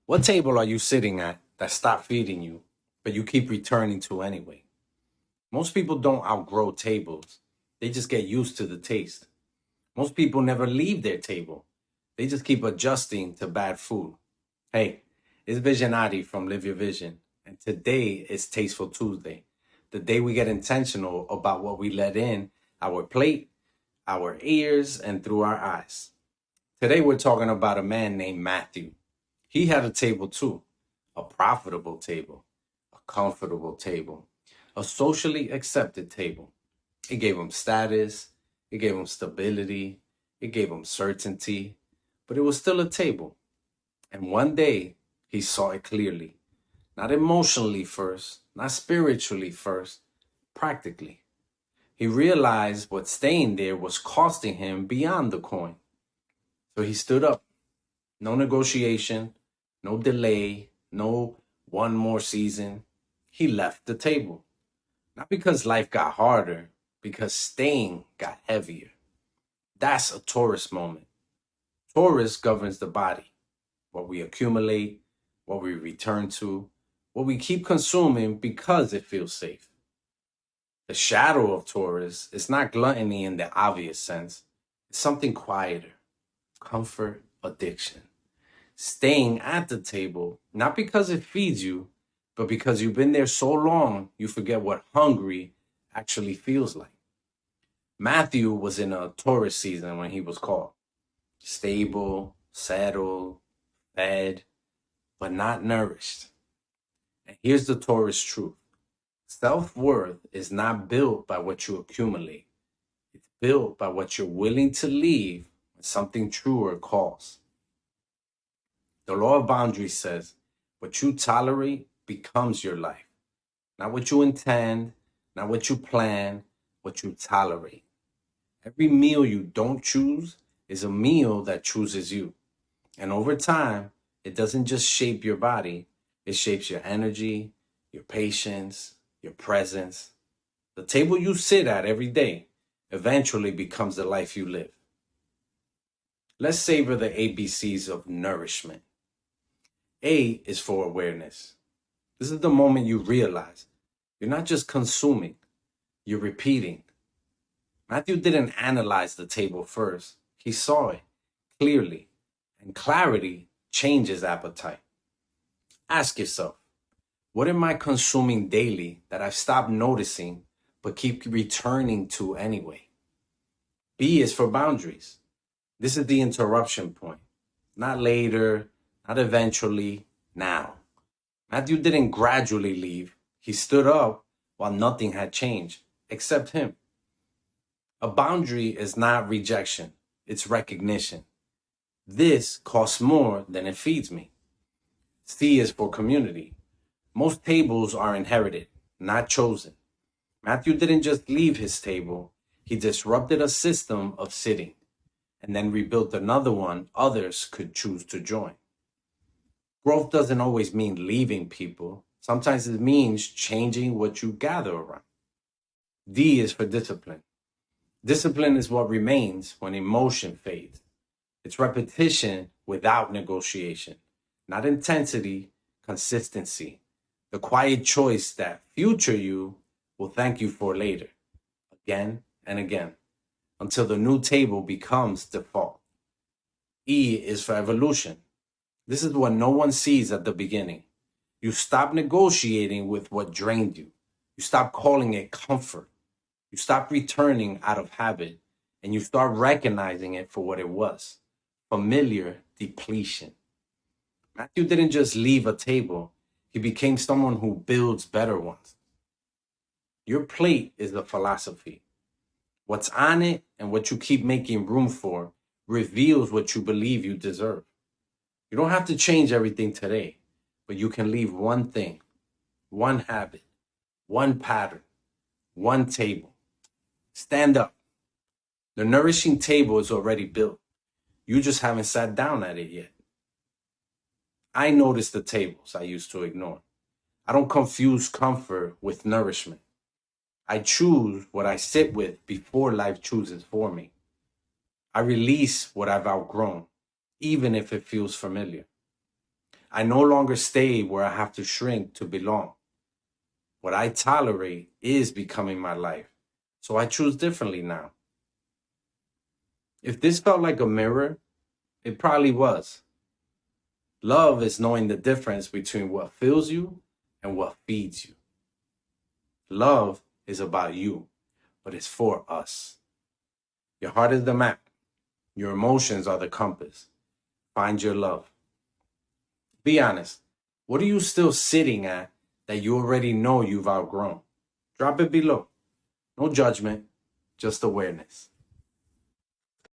What table are you sitting at that stopped feeding you, but you keep returning to anyway? Most people don't outgrow tables. They just get used to the taste. Most people never leave their table. They just keep adjusting to bad food. Hey, it's Visionati from Live Your Vision, and today is Tasteful Tuesday, the day we get intentional about what we let in our plate, our ears, and through our eyes. Today we're talking about a man named Matthew. He had a table too, a profitable table, a comfortable table, a socially accepted table. It gave him status, it gave him stability, it gave him certainty, but it was still a table. And one day he saw it clearly, not emotionally first, not spiritually first, practically. He realized what staying there was costing him beyond the coin. So he stood up. No negotiation, no delay, no one more season. He left the table. Not because life got harder, because staying got heavier. That's a Taurus moment. Taurus governs the body, what we accumulate, what we return to, what we keep consuming because it feels safe. The shadow of Taurus is not gluttony in the obvious sense. It's something quieter, comfort, addiction. Staying at the table, not because it feeds you, but because you've been there so long, you forget what hungry actually feels like. Matthew was in a Taurus season when he was called. Stable, settled, fed, but not nourished. And here's the Taurus truth. Self-worth is not built by what you accumulate. It's built by what you're willing to leave when something truer calls. The law of boundaries says what you tolerate becomes your life. Not what you intend, not what you plan, what you tolerate. Every meal you don't choose is a meal that chooses you. And over time, it doesn't just shape your body, it shapes your energy, your patience, your presence. The table you sit at every day eventually becomes the life you live. Let's savor the ABCs of nourishment. A is for awareness. This is the moment you realize you're not just consuming, you're repeating. Matthew didn't analyze the table first. He saw it clearly, and clarity changes appetite. Ask yourself, what am I consuming daily that I've stopped noticing but keep returning to anyway? B is for boundaries. This is the interruption point. Not later, not eventually, now. Matthew didn't gradually leave. He stood up while nothing had changed, except him. A boundary is not rejection, it's recognition. This costs more than it feeds me. C is for community. Most tables are inherited, not chosen. Matthew didn't just leave his table, he disrupted a system of sitting and then rebuilt another one others could choose to join. Growth doesn't always mean leaving people. Sometimes it means changing what you gather around. D is for discipline. Discipline is what remains when emotion fades. It's repetition without negotiation, not intensity, consistency. The quiet choice that future you will thank you for later, again and again, until the new table becomes default. E is for evolution. This is what no one sees at the beginning. You stop negotiating with what drained you. You stop calling it comfort. You stop returning out of habit, and you start recognizing it for what it was, familiar depletion. Matthew didn't just leave a table. He became someone who builds better ones. Your plate is the philosophy. What's on it and what you keep making room for reveals what you believe you deserve. You don't have to change everything today, but you can leave one thing, one habit, one pattern, one table. Stand up. The nourishing table is already built. You just haven't sat down at it yet. I notice the tables I used to ignore. I don't confuse comfort with nourishment. I choose what I sit with before life chooses for me. I release what I've outgrown, even if it feels familiar. I no longer stay where I have to shrink to belong. What I tolerate is becoming my life. So I choose differently now. If this felt like a mirror, it probably was. Love is knowing the difference between what fills you and what feeds you. Love is about you, but it's for us. Your heart is the map. Your emotions are the compass. Find your love. Be honest. What are you still sitting at that you already know you've outgrown? Drop it below. No judgment, just awareness.